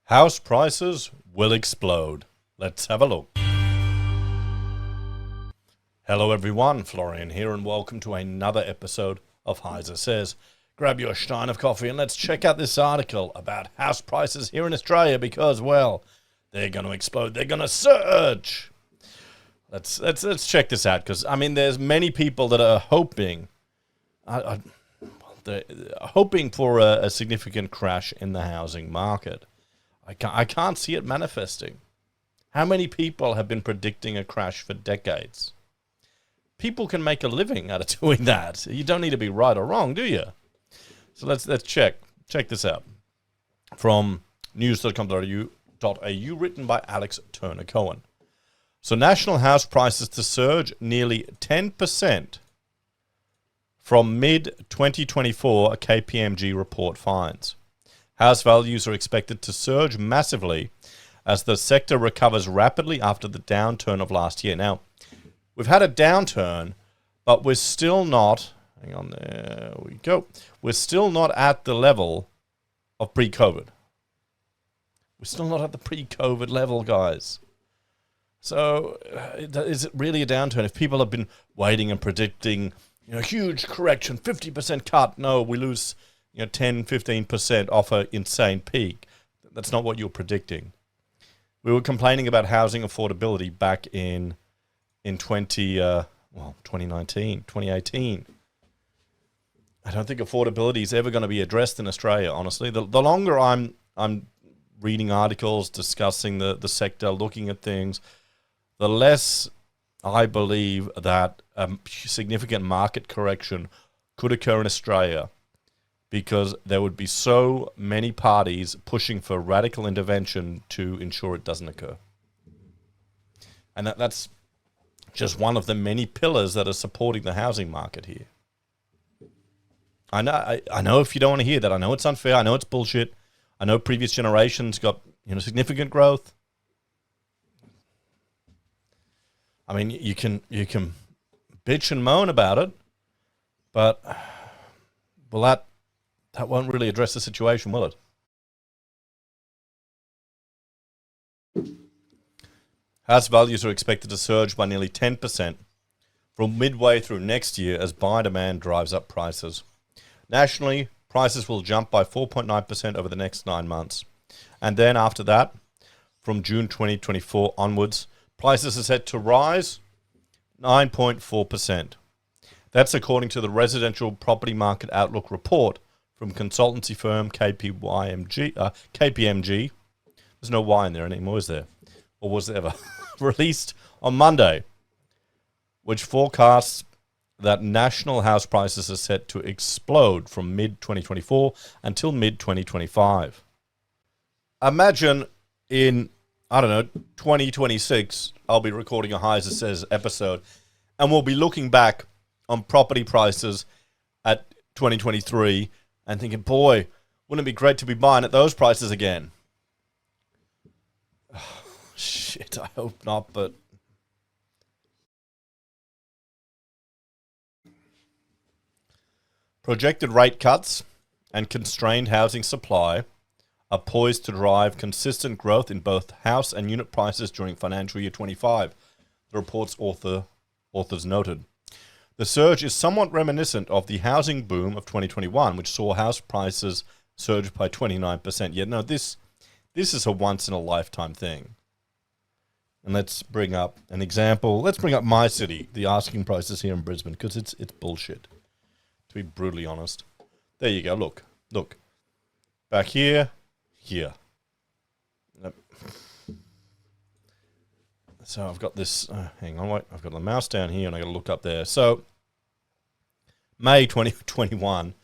House prices will explode. Let's have a look. Hello everyone, Florian here, and welcome to another episode of Heiser Says. Grab your stein of coffee and let's check out this article about house prices here in Australia because, well, they're going to explode. They're going to surge. Let's check this out because, I mean, there's many people that are hoping for a significant crash in the housing market. I can't see it manifesting. How many people have been predicting a crash for decades? People can make a living out of doing that. You don't need to be right or wrong, do you? So let's check this out from news.com.au, written by Alex Turner Cohen. So national house prices to surge nearly 10% from mid-2024, a KPMG report finds. House values are expected to surge massively as the sector recovers rapidly after the downturn of last year. Now, we've had a downturn, but we're still not, hang on, there we go. We're still not at the level of pre-COVID. We're still not at the pre-COVID level, guys. So is it really a downturn? If people have been waiting and predicting, huge correction, 50% cut, no, we lose 10, 15% off an insane peak. That's not what you're predicting. We were complaining about housing affordability back in 2019, 2018. I don't think affordability is ever going to be addressed in Australia, honestly. The longer I'm reading articles, discussing the sector, looking at things, the less I believe that a significant market correction could occur in Australia, because there would be so many parties pushing for radical intervention to ensure it doesn't occur. And that's just one of the many pillars that are supporting the housing market here. I know if you don't want to hear that, I know it's unfair, I know it's bullshit, I know previous generations got significant growth. I mean, you can bitch and moan about it, but well, that won't really address the situation, will it? House values are expected to surge by nearly 10% from midway through next year as buyer demand drives up prices. Nationally, prices will jump by 4.9% over the next 9 months. And then after that, from June 2024 onwards, prices are set to rise 9.4%. That's according to the Residential Property Market Outlook report from consultancy firm KPMG. There's no Y in there anymore, is there? Or was there ever? Released on Monday, which forecasts that national house prices are set to explode from mid-2024 until mid-2025. Imagine in, 2026, I'll be recording a Heiser Says episode, and we'll be looking back on property prices at 2023 and thinking, boy, wouldn't it be great to be buying at those prices again? Oh, shit, I hope not, but projected rate cuts and constrained housing supply are poised to drive consistent growth in both house and unit prices during financial year 25, the report's authors noted. The surge is somewhat reminiscent of the housing boom of 2021, which saw house prices surge by 29%. Yet, no, this is a once-in-a-lifetime thing. And let's bring up an example. Let's bring up my city, the asking prices here in Brisbane, because it's bullshit, to be brutally honest. There you go. Look. Back here. Yep. So I've got this, hang on, wait, I've got the mouse down here and I got to look up there. So May 2021,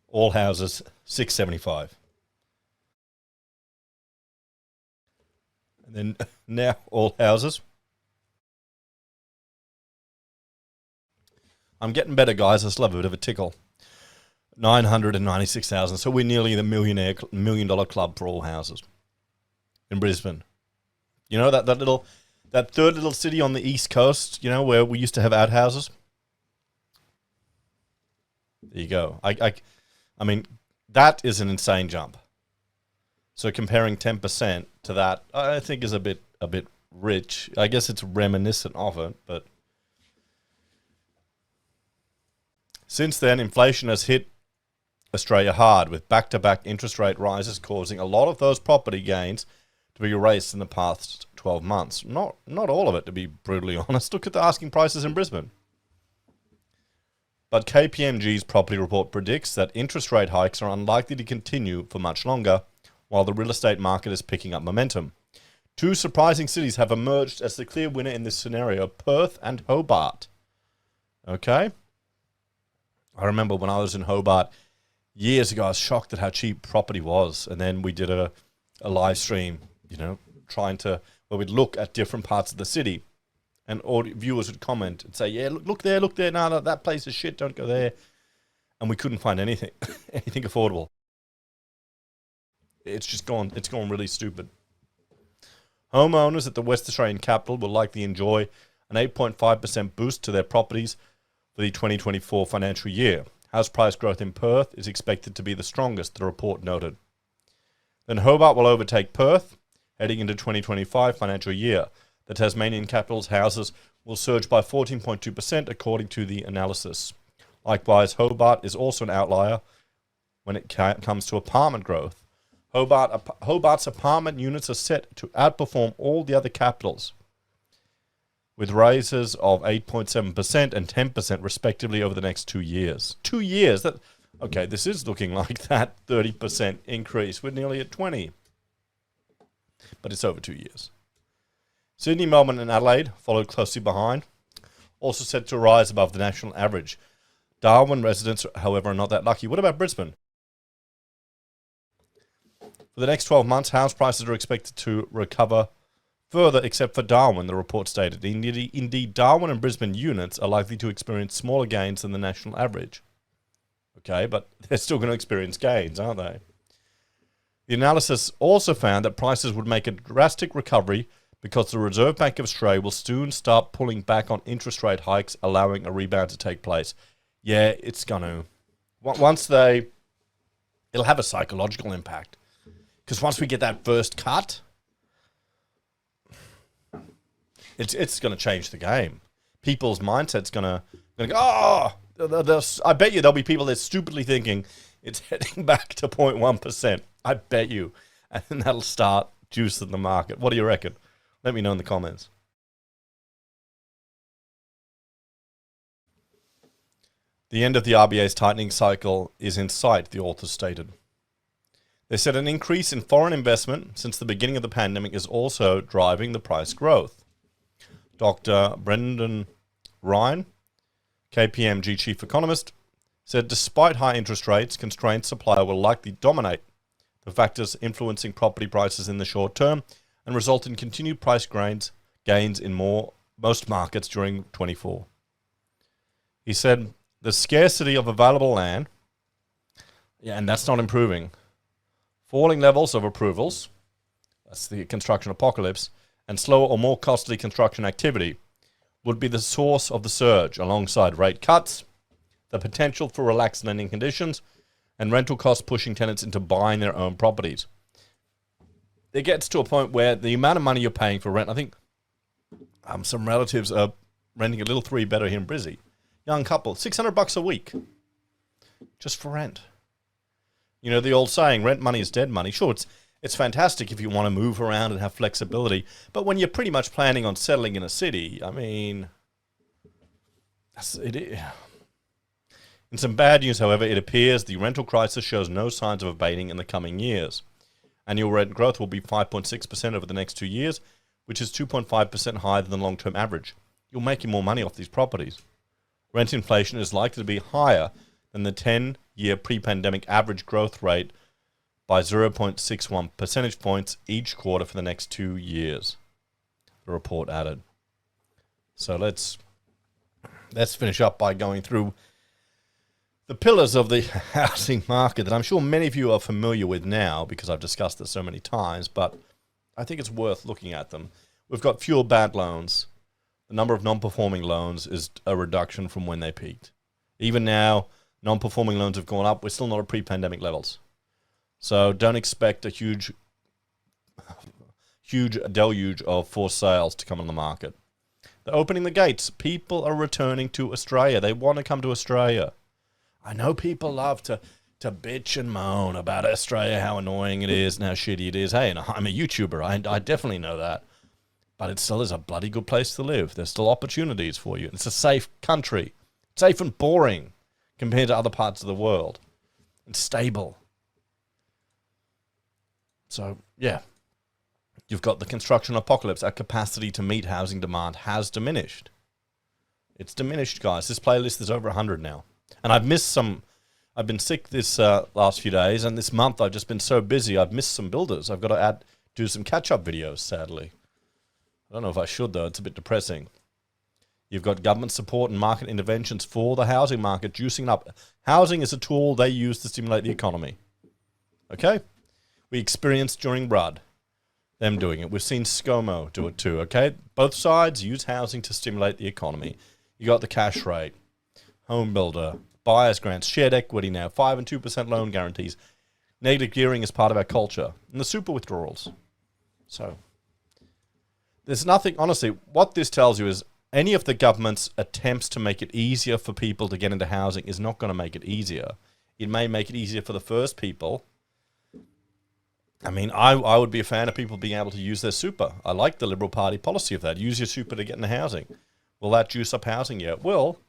all houses, $675. And then now all houses. I'm getting better, guys. I still have a bit of a tickle. 996,000. So we're nearly the $1 million club for all houses in Brisbane. That third little city on the east coast, where we used to have outhouses. There you go. I mean, that is an insane jump. So comparing 10% to that, I think is a bit rich. I guess it's reminiscent of it, but since then, inflation has hit Australia hard, with back-to-back interest rate rises causing a lot of those property gains to be erased in the past 12 months. Not all of it, to be brutally honest. Look at the asking prices in Brisbane. But KPMG's property report predicts that interest rate hikes are unlikely to continue for much longer, while the real estate market is picking up momentum. Two surprising cities have emerged as the clear winner in this scenario: Perth and Hobart. Okay? I remember when I was in Hobart years ago, I was shocked at how cheap property was. And then we did a live stream, where we'd look at different parts of the city. And viewers would comment and say, yeah, look there. No, that place is shit, don't go there. And we couldn't find anything affordable. It's gone really stupid. Homeowners at the West Australian capital will likely enjoy an 8.5% boost to their properties for the 2024 financial year. House price growth in Perth is expected to be the strongest, the report noted. Then Hobart will overtake Perth heading into 2025 financial year. The Tasmanian capital's houses will surge by 14.2% according to the analysis. Likewise, Hobart is also an outlier when it comes to apartment growth. Hobart's apartment units are set to outperform all the other capitals, with raises of 8.7% and 10% respectively over the next 2 years. 2 years? This is looking like that 30% increase. We're nearly at 20. But it's over 2 years. Sydney, Melbourne and Adelaide followed closely behind, also set to rise above the national average. Darwin residents, however, are not that lucky. What about Brisbane? For the next 12 months, house prices are expected to recover further, except for Darwin, the report stated. Indeed, Darwin and Brisbane units are likely to experience smaller gains than the national average. Okay, but they're still going to experience gains, aren't they? The analysis also found that prices would make a drastic recovery because the Reserve Bank of Australia will soon start pulling back on interest rate hikes, allowing a rebound to take place. Yeah, it's going to. It'll have a psychological impact. Because once we get that first cut, it's going to change the game. People's mindset's going to go, I bet you there'll be people that's stupidly thinking it's heading back to 0.1%. I bet you. And then that'll start juicing the market. What do you reckon? Let me know in the comments. The end of the RBA's tightening cycle is in sight, the authors stated. They said an increase in foreign investment since the beginning of the pandemic is also driving the price growth. Dr. Brendan Ryan, KPMG chief economist, said despite high interest rates, constrained supply will likely dominate the factors influencing property prices in the short term and result in continued price gains in most markets during 24. He said the scarcity of available land, and that's not improving, falling levels of approvals, that's the construction apocalypse, and slower or more costly construction activity would be the source of the surge, alongside rate cuts, the potential for relaxed lending conditions, and rental costs pushing tenants into buying their own properties. It gets to a point where the amount of money you're paying for rent, I think some relatives are renting a little three-bedder here in Brizzy. Young couple, $600 a week, just for rent. You know, the old saying, rent money is dead money. Sure, it's fantastic if you want to move around and have flexibility, but when you're pretty much planning on settling in a city, I mean, in some bad news, however, it appears the rental crisis shows no signs of abating in the coming years. Annual rent growth will be 5.6% over the next 2 years, which is 2.5% higher than the long-term average. You're making more money off these properties. Rent inflation is likely to be higher than the 10-year pre-pandemic average growth rate by 0.61 percentage points each quarter for the next 2 years, the report added. So let's finish up by going through the pillars of the housing market that I'm sure many of you are familiar with now because I've discussed this so many times, but I think it's worth looking at them. We've got fewer bad loans. The number of non-performing loans is a reduction from when they peaked. Even now, non-performing loans have gone up. We're still not at pre-pandemic levels. So don't expect a huge huge deluge of forced sales to come on the market. They're opening the gates. People are returning to Australia. They want to come to Australia. I know people love to bitch and moan about Australia, how annoying it is and how shitty it is. Hey, and I'm a YouTuber. I definitely know that. But it still is a bloody good place to live. There's still opportunities for you. It's a safe country. Safe and boring compared to other parts of the world. And stable. So, yeah. You've got the construction apocalypse. Our capacity to meet housing demand has diminished. It's diminished, guys. This playlist is over 100 now. And I've missed some. I've been sick this last few days, and this month I've just been so busy. I've missed some builders. I've got to do some catch-up videos, sadly. I don't know if I should, though. It's a bit depressing. You've got government support and market interventions for the housing market juicing up. Housing is a tool they use to stimulate the economy. Okay? We experienced during Rudd them doing it. We've seen ScoMo do it too, okay? Both sides use housing to stimulate the economy. You got the cash rate, home builder, buyer's grants, shared equity now, 5 and 2% loan guarantees. Negative gearing is part of our culture. And the super withdrawals. So, there's nothing, honestly, what this tells you is any of the government's attempts to make it easier for people to get into housing is not going to make it easier. It may make it easier for the first people. I mean, I would be a fan of people being able to use their super. I like the Liberal Party policy of that. Use your super to get into housing. Will that juice up housing? Yeah, it will.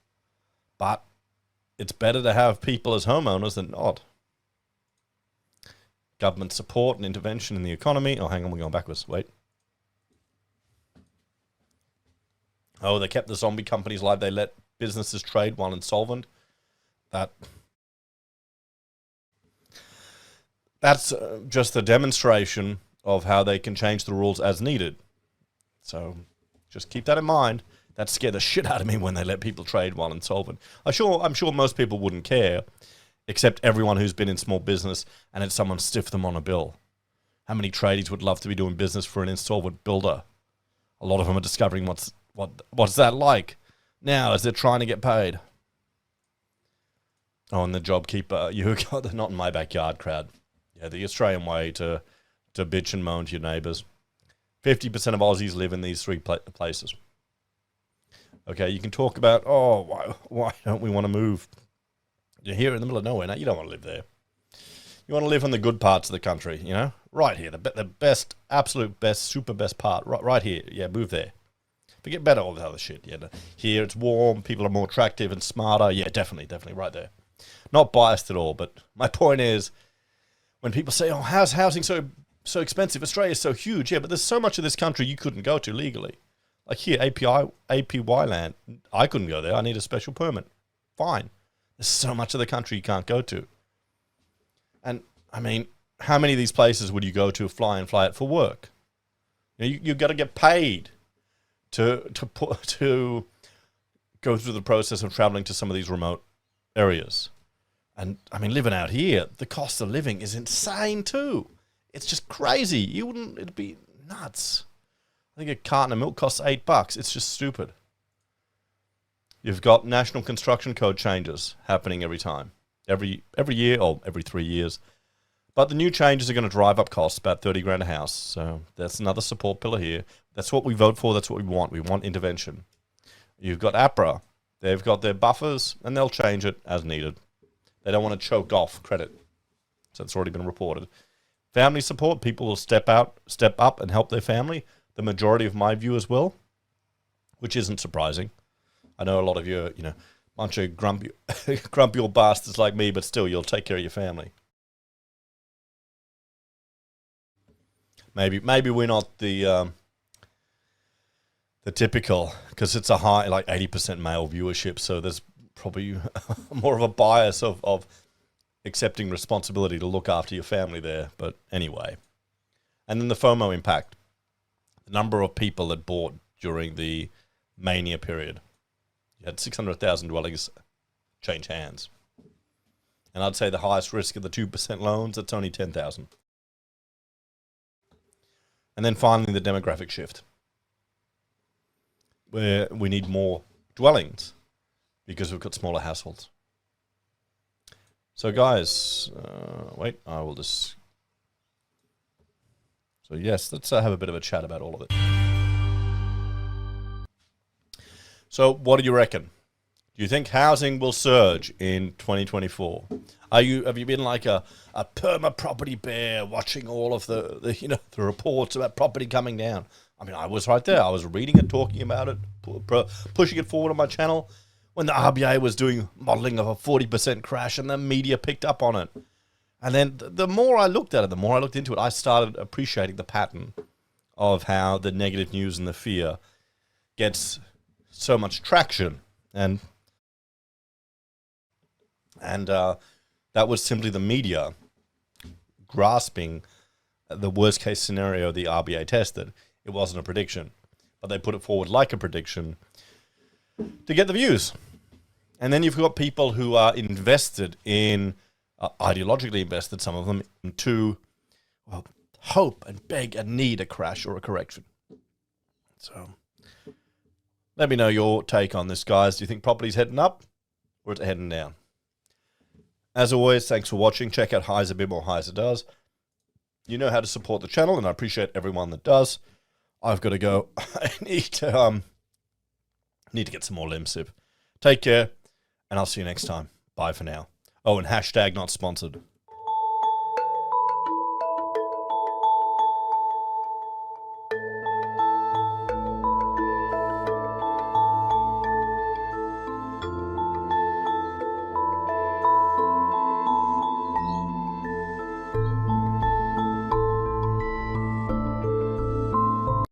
But it's better to have people as homeowners than not. Government support and intervention in the economy. Oh, hang on, we're going backwards. Wait. Oh, they kept the zombie companies alive. They let businesses trade while insolvent. That's just a demonstration of how they can change the rules as needed. So just keep that in mind. That scared the shit out of me when they let people trade while insolvent. I'm sure most people wouldn't care, except everyone who's been in small business and had someone stiff them on a bill. How many tradies would love to be doing business for an insolvent builder? A lot of them are discovering what's that like now as they're trying to get paid. Oh, and the JobKeeper, you got the not in my backyard crowd. Yeah, the Australian way to bitch and moan to your neighbours. 50% of Aussies live in these three places. Okay, you can talk about, why don't we want to move? You're here in the middle of nowhere now. You don't want to live there. You want to live in the good parts of the country, you know? Right here, the best, absolute best, super best part. Right here. Yeah, move there. Forget better all the other shit. Yeah, here it's warm, people are more attractive and smarter. Yeah, definitely, right there. Not biased at all, but my point is, when people say, oh, how's housing so expensive? Australia's so huge. Yeah, but there's so much of this country you couldn't go to legally. Like here, APY land, I couldn't go there. I need a special permit. Fine. There's so much of the country you can't go to. And, I mean, how many of these places would you go to fly out for work? You've got to get paid to go through the process of traveling to some of these remote areas. And, I mean, living out here, the cost of living is insane too. It's just crazy. It'd be nuts. I think a carton of milk costs $8. It's just stupid. You've got national construction code changes happening every time. Every year, or every 3 years. But the new changes are going to drive up costs, about 30 grand a house. So that's another support pillar here. That's what we vote for. That's what we want. We want intervention. You've got APRA. They've got their buffers, and they'll change it as needed. They don't want to choke off credit. So it's already been reported. Family support, people will step up and help their family. The majority of my viewers will, which isn't surprising. I know a lot of you are, bunch of grumpy old bastards like me, but still, you'll take care of your family. Maybe we're not the typical, because it's a high, like 80% male viewership, so there's probably more of a bias of accepting responsibility to look after your family there. But anyway. And then the FOMO impact. The number of people that bought during the mania period. You had 600,000 dwellings change hands. And I'd say the highest risk of the 2% loans, it's only 10,000. And then finally, the demographic shift, where we need more dwellings because we've got smaller households. So guys, wait, I will just... So yes, let's have a bit of a chat about all of it. So what do you reckon? Do you think housing will surge in 2024? Have you been like a perma property bear watching all of the reports about property coming down? I mean, I was right there. I was reading it, talking about it, pushing it forward on my channel when the RBA was doing modelling of a 40% crash, and the media picked up on it. And then the more I looked at it, the more I looked into it, I started appreciating the pattern of how the negative news and the fear gets so much traction. And that was simply the media grasping the worst case scenario the RBA tested. It wasn't a prediction, but they put it forward like a prediction to get the views. And then you've got people who are invested in, ideologically invested, some of them, to hope and beg and need a crash or a correction. So let me know your take on this, guys. Do you think property's heading up or is it heading down? As always, thanks for watching. Check out Heiser Bit more Heiser does. You know how to support the channel, and I appreciate everyone that does. I've got to go. I need to get some more Limsip. Take care, and I'll see you next time. Bye for now. Oh, and hashtag not sponsored.